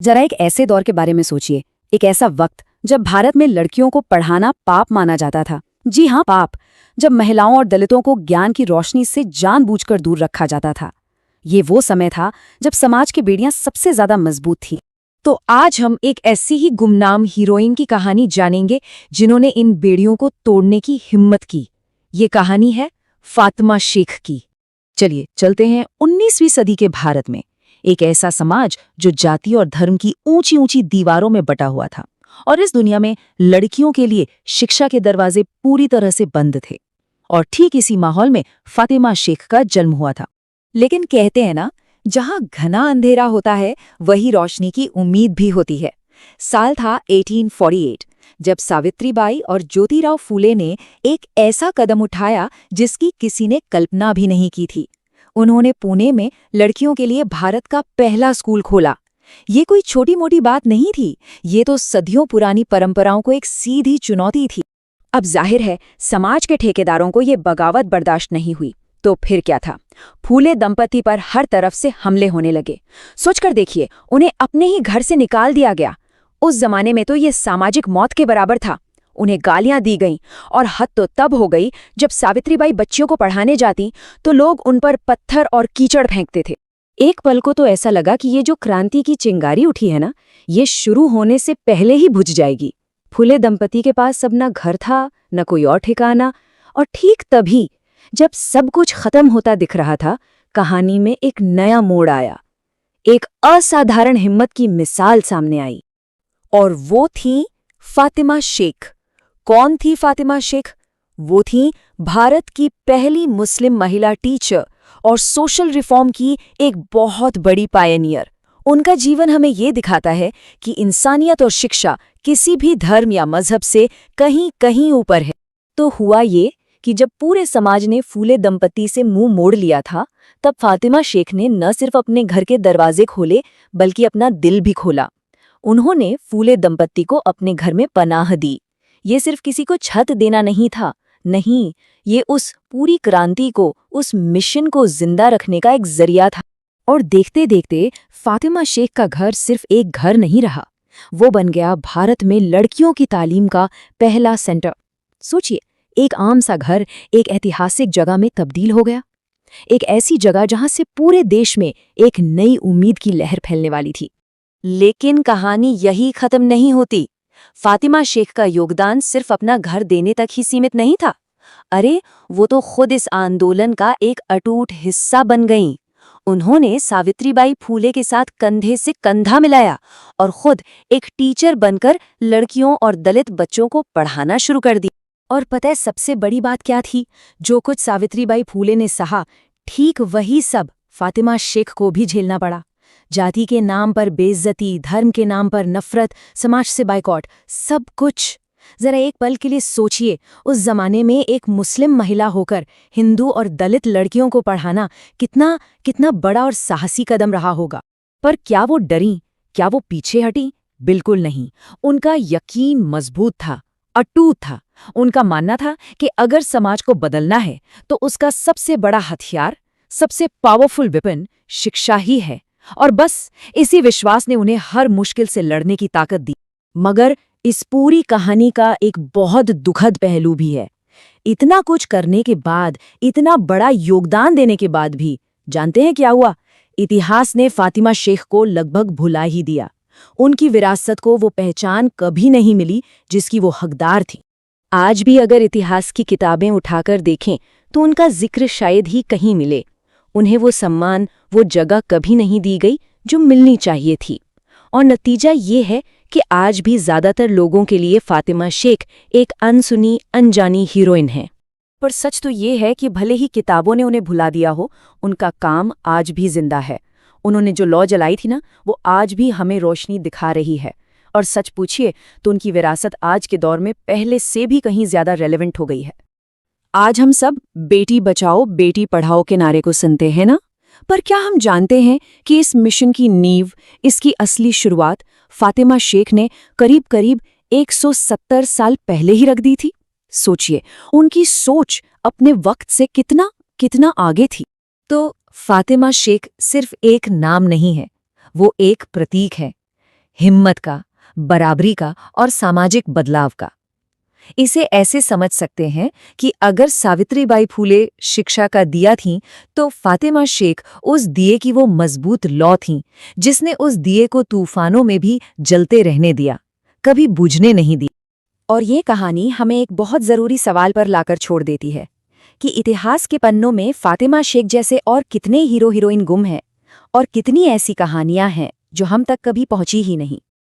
जरा एक ऐसे दौर के बारे में सोचिए, एक ऐसा वक्त जब भारत में लड़कियों को पढ़ाना पाप माना जाता था। जी हाँ, पाप। जब महिलाओं और दलितों को ज्ञान की रोशनी से जानबूझकर दूर रखा जाता था। ये वो समय था जब समाज की बेड़ियां सबसे ज्यादा मजबूत थीं। तो आज हम एक ऐसी ही गुमनाम हीरोइन की कहानी जानेंगे जिन्होंने इन बेड़ियों को तोड़ने की हिम्मत की। ये कहानी है फातिमा शेख की। चलिए चलते हैं 19वीं सदी के भारत में। एक ऐसा समाज जो जाति और धर्म की ऊंची ऊंची दीवारों में बटा हुआ था, और इस दुनिया में लड़कियों के लिए शिक्षा के दरवाजे पूरी तरह से बंद थे। और ठीक इसी माहौल में फातिमा शेख का जन्म हुआ था। लेकिन कहते हैं ना, जहां घना अंधेरा होता है वही रोशनी की उम्मीद भी होती है। साल था 1848, जब सावित्रीबाई और ज्योतिराव फूले ने एक ऐसा कदम उठाया जिसकी किसी ने कल्पना भी नहीं की थी। उन्होंने पुणे में लड़कियों के लिए भारत का पहला स्कूल खोला। ये कोई छोटी मोटी बात नहीं थी, ये तो सदियों पुरानी परंपराओं को एक सीधी चुनौती थी। अब जाहिर है समाज के ठेकेदारों को ये बगावत बर्दाश्त नहीं हुई। तो फिर क्या था, फूले दंपति पर हर तरफ से हमले होने लगे। सोचकर देखिए, उन्हें अपने ही घर से निकाल दिया गया। उस जमाने में तो ये सामाजिक मौत के बराबर था। उन्हें गालियां दी गईं, और हद तो तब हो गई जब सावित्रीबाई बच्चियों को पढ़ाने जाती तो लोग उन पर पत्थर और कीचड़ फेंकते थे। एक पल को तो ऐसा लगा कि ये जो क्रांति की चिंगारी उठी है ना, ये शुरू होने से पहले ही बुझ जाएगी। फूले दंपति के पास अब न घर था, न कोई और ठिकाना। और ठीक तभी, जब सब कुछ खत्म होता दिख रहा था, कहानी में एक नया मोड़ आया। एक असाधारण हिम्मत की मिसाल सामने आई, और वो थी फातिमा शेख। कौन थी फातिमा शेख? वो थी भारत की पहली मुस्लिम महिला टीचर और सोशल रिफॉर्म की एक बहुत बड़ी पायनियर। उनका जीवन हमें ये दिखाता है कि इंसानियत और शिक्षा किसी भी धर्म या मजहब से कहीं कहीं ऊपर है। तो हुआ ये कि जब पूरे समाज ने फूले दंपति से मुंह मोड़ लिया था, तब फातिमा शेख ने न सिर्फ अपने घर के दरवाजे खोले, बल्कि अपना दिल भी खोला। उन्होंने फूले दंपति को अपने घर में पनाह दी। ये सिर्फ किसी को छत देना नहीं था, नहीं, ये उस पूरी क्रांति को, उस मिशन को जिंदा रखने का एक जरिया था। और देखते देखते फातिमा शेख का घर सिर्फ एक घर नहीं रहा, वो बन गया भारत में लड़कियों की तालीम का पहला सेंटर। सोचिए, एक आम सा घर एक ऐतिहासिक जगह में तब्दील हो गया। एक ऐसी जगह जहां से पूरे देश में एक नई उम्मीद की लहर फैलने वाली थी। लेकिन कहानी यही खत्म नहीं होती। फातिमा शेख का योगदान सिर्फ अपना घर देने तक ही सीमित नहीं था। अरे, वो तो खुद इस आंदोलन का एक अटूट हिस्सा बन गईं। उन्होंने सावित्रीबाई फूले के साथ कंधे से कंधा मिलाया और खुद एक टीचर बनकर लड़कियों और दलित बच्चों को पढ़ाना शुरू कर दिया। और पता है सबसे बड़ी बात क्या थी? जो कुछ सावित्रीबाई फूले ने सहा, ठीक वही सब फातिमा शेख को भी झेलना पड़ा। जाति के नाम पर बेइज्जती, धर्म के नाम पर नफरत, समाज से बाइकॉट, सब कुछ। जरा एक पल के लिए सोचिए, उस जमाने में एक मुस्लिम महिला होकर हिंदू और दलित लड़कियों को पढ़ाना कितना कितना बड़ा और साहसी कदम रहा होगा। पर क्या वो डरी? क्या वो पीछे हटी? बिल्कुल नहीं। उनका यकीन मजबूत था, अटूट था। उनका मानना था कि अगर समाज को बदलना है तो उसका सबसे बड़ा हथियार, सबसे पावरफुल वेपन शिक्षा ही है। और बस इसी विश्वास ने उन्हें हर मुश्किल से लड़ने की ताकत दी। मगर इस पूरी कहानी का एक बहुत दुखद पहलू भी है। इतना कुछ करने के बाद, इतना बड़ा योगदान देने के बाद भी, जानते हैं क्या हुआ? इतिहास ने फातिमा शेख को लगभग भुला ही दिया। उनकी विरासत को वो पहचान कभी नहीं मिली जिसकी वो हकदार थी। आज भी अगर इतिहास की किताबें उठाकर देखें तो उनका जिक्र शायद ही कहीं मिले। उन्हें वो सम्मान, वो जगह कभी नहीं दी गई जो मिलनी चाहिए थी। और नतीजा ये है कि आज भी ज्यादातर लोगों के लिए फातिमा शेख एक अनसुनी, अनजानी हीरोइन है। पर सच तो ये है कि भले ही किताबों ने उन्हें भुला दिया हो, उनका काम आज भी जिंदा है। उन्होंने जो लौ जलाई थी ना, वो आज भी हमें रोशनी दिखा रही है। और सच पूछिए तो उनकी विरासत आज के दौर में पहले से भी कहीं ज्यादा रेलेवेंट हो गई है। आज हम सब बेटी बचाओ बेटी पढ़ाओ के नारे को सुनते हैं ना, पर क्या हम जानते हैं कि इस मिशन की नींव, इसकी असली शुरुआत फातिमा शेख ने करीब करीब 170 साल पहले ही रख दी थी? सोचिए, उनकी सोच अपने वक्त से कितना कितना आगे थी। तो फातिमा शेख सिर्फ एक नाम नहीं है, वो एक प्रतीक है। हिम्मत का, बराबरी का और सामाजिक बदलाव का। इसे ऐसे समझ सकते हैं कि अगर सावित्रीबाई फूले शिक्षा का दिया थीं, तो फातिमा शेख उस दिए की वो मजबूत लौ थीं, जिसने उस दिए को तूफानों में भी जलते रहने दिया, कभी बुझने नहीं दिया। और ये कहानी हमें एक बहुत ज़रूरी सवाल पर लाकर छोड़ देती है कि इतिहास के पन्नों में फातिमा शेख जैसे और कितने हीरो हीरोइन गुम हैं और कितनी ऐसी कहानियां हैं जो हम तक कभी पहुंची ही नहीं।